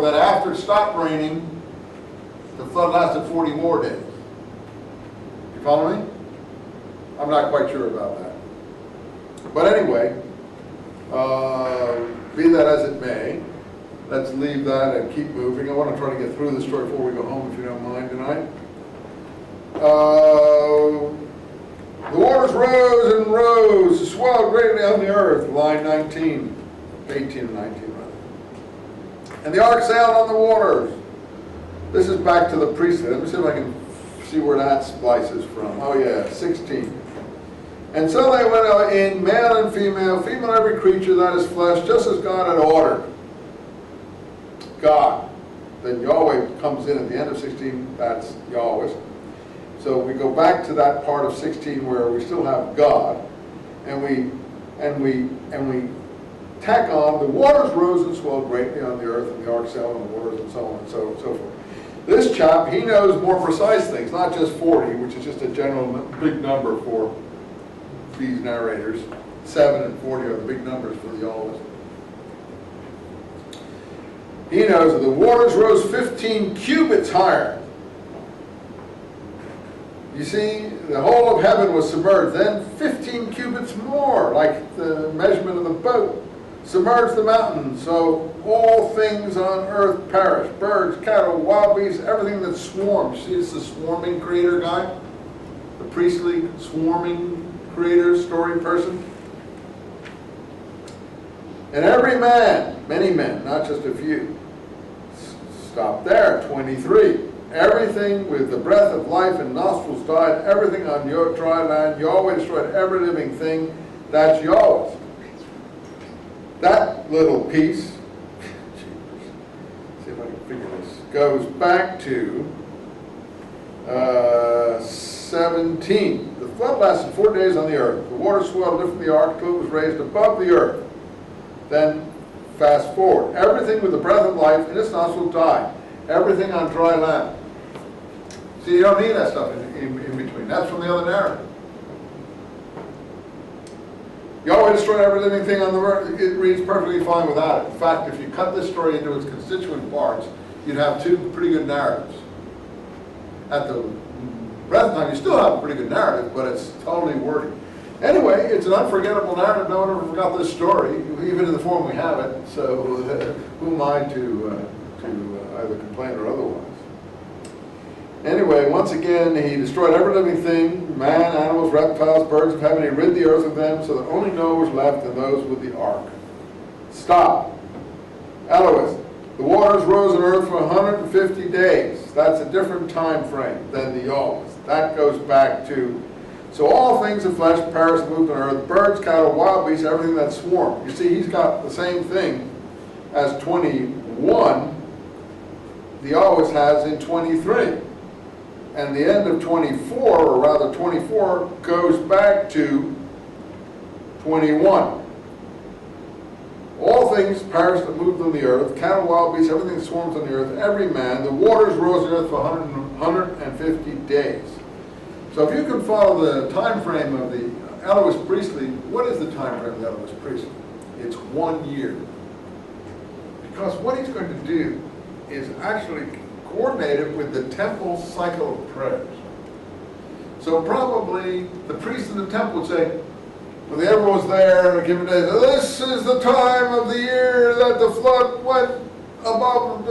that after it stopped raining, the flood lasted 40 more days. You follow me? I'm not quite sure about that. But anyway, be that as it may, let's leave that and keep moving. I want to try to get through this story before we go home, if you don't mind tonight. The waters rose and rose, swelled greatly on the earth, line 19, 18 and 19 rather. And the ark sailed on the waters. This is back to the priesthood. Let me see if I can see where that splices from. Oh yeah, 16. And so they went out in, male and female every creature that is flesh, just as God had ordered. God. Then Yahweh comes in at the end of 16, that's Yahweh. So we go back to that part of 16 where we still have God, and we tack on, the waters rose and swelled greatly on the earth, and the ark sailed on the waters, and so on and so forth. This chap, he knows more precise things, not just 40, which is just a general big number for these narrators. 7 and 40 are the big numbers for the Yahweh. He knows that the waters rose 15 cubits higher. You see, the whole of heaven was submerged. Then 15 cubits more, like the measurement of the boat, submerged the mountains. So all things on earth perished. Birds, cattle, wild beasts, everything that swarms. See, it's the swarming creator guy. The priestly swarming creator story person. And every man, many men, not just a few. Stop there, 23. Everything with the breath of life and nostrils died. Everything on your dry land. Yahweh destroyed every living thing. That's Yahweh's. That little piece, see if I can figure this, goes back to 17. The flood lasted 4 days on the earth. The water swelled from the ark till it was raised above the earth. Then, fast forward. Everything with the breath of life in its nostrils died. Everything on dry land. See, you don't need that stuff in between. That's from the other narrative. Yahweh destroyed every living thing on the earth. It reads perfectly fine without it. In fact, if you cut this story into its constituent parts, you'd have two pretty good narratives. At the present time, you still have a pretty good narrative, but it's totally wordy. Anyway, it's an unforgettable narrative. No one ever forgot this story, even in the form we have it. So who am I to either complain or otherwise? Anyway, once again, he destroyed every living thing, man, animals, reptiles, birds of heaven. He rid the earth of them so that only Noah was left and those with the ark. Stop. Elohim. The waters rose on earth for 150 days. That's a different time frame than the Yahweh. That goes back to, so all things of flesh perished and moved on earth, birds, cattle, wild beasts, everything that swarmed. You see, he's got the same thing as 21, the Yahweh has in 23. And the end of 24, or rather 24, goes back to 21. All things perished that moved on the earth, cattle, wild beasts, everything that swarms on the earth, every man. The waters rose on the earth for 150 days. So if you can follow the time frame of the Elohist priestly, what is the time frame of the Elohist priestly? It's 1 year. Because what he's going to do is actually coordinated with the temple cycle of prayers. So probably the priest in the temple would say, when everyone was there on a given day, this is the time of the year that the flood went above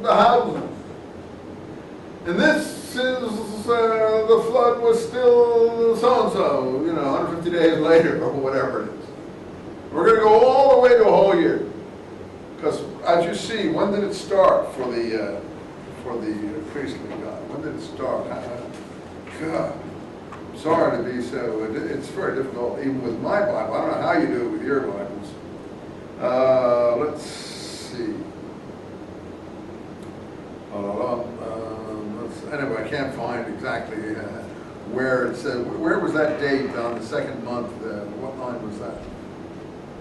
the houses. And this is, the flood was still so-and-so, 150 days later or whatever it is. We're going to go all the way to a whole year. Because as you see, when did it start for the priestly God? When did it start? God, I'm sorry to be so. It's very difficult, even with my Bible. I don't know how you do it with your Bibles. Let's see. Anyway, I can't find exactly where it said. Where was that date on the second month? What line was that?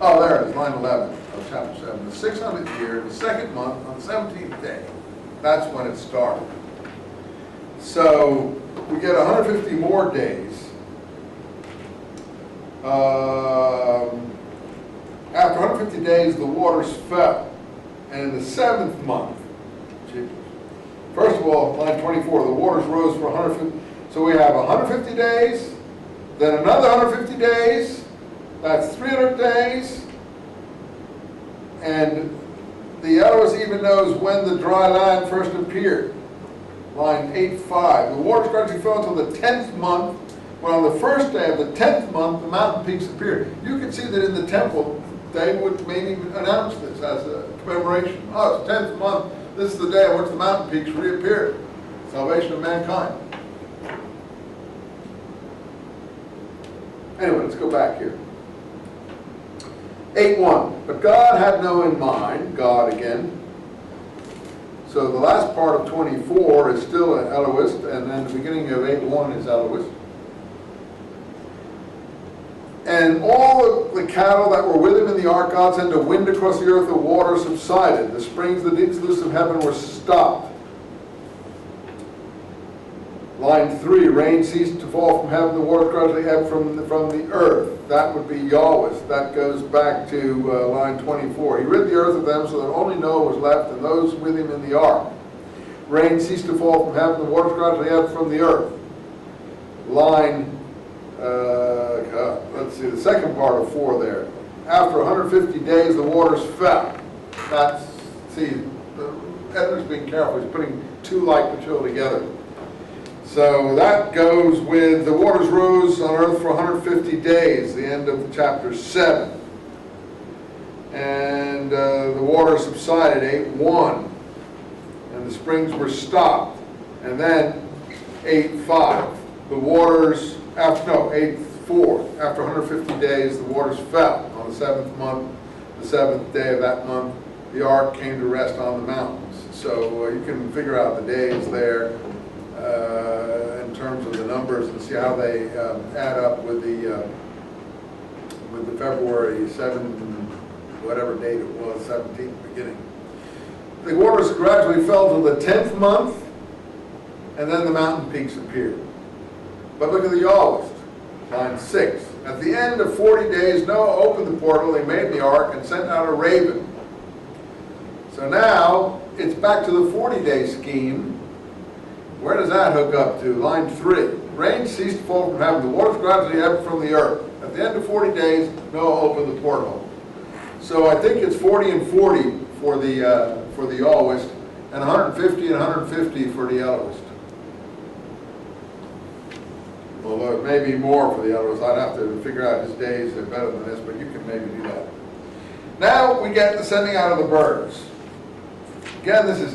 Oh, there it is, line 11 of chapter 7. The 600th year, the second month, on the 17th day. That's when it started. So we get 150 more days. After 150 days, the waters fell. And in the 7th month, line 24, the waters rose for 150. So we have 150 days, then another 150 days, that's 300 days, and the Elohist even knows when the dry land first appeared. Line 8.5, the waters gradually fell until the 10th month, when on the first day of the 10th month, the mountain peaks appeared. You can see that in the temple, they would maybe announce this as a commemoration. Oh, it's 10th month, this is the day on which the mountain peaks reappeared. Salvation of mankind. Anyway, let's go back here. 8.1, but God had no in mind, God again. So the last part of 24 is still an Elohist, and then the beginning of 8.1 is Elohist. And all the cattle that were with him in the ark, God sent a wind across the earth, the water subsided. The springs, the deep sluices of heaven were stopped. Line 3, rain ceased to fall from heaven, the water gradually ebbed from the earth. That would be Yahweh. That goes back to line 24. He rid the earth of them so that only Noah was left and those with him in the ark. Rain ceased to fall from heaven, the water gradually ebbed from the earth. Line, let's see, the second part of 4 there. After 150 days, the waters fell. That's, see, the editor's being careful. He's putting two like material together. So that goes with the waters rose on earth for 150 days, the end of chapter 7. And the water subsided, 8.1. And the springs were stopped. And then 8.5. The waters, 8.4. After 150 days, the waters fell. On the 7th month, the 7th day of that month, the ark came to rest on the mountains. So you can figure out the days there. In terms of the numbers and see how they add up with the February 7, whatever date it was, 17th beginning. The waters gradually fell to the 10th month, and then the mountain peaks appeared. But look at the Yahwist, line 6. At the end of 40 days, Noah opened the portal, he made the ark, and sent out a raven. So now it's back to the 40-day scheme. Where does that hook up to? Line 3. Rain ceased to fall from heaven. The waters gradually ebbed from the earth. At the end of 40 days, Noah opened the porthole. So I think it's 40 and 40 for the Yahwist, and 150 and 150 for the Elohist. Although it may be more for the Elohist. I'd have to figure out his days are better than this, but you can maybe do that. Now we get the sending out of the birds. Again, this is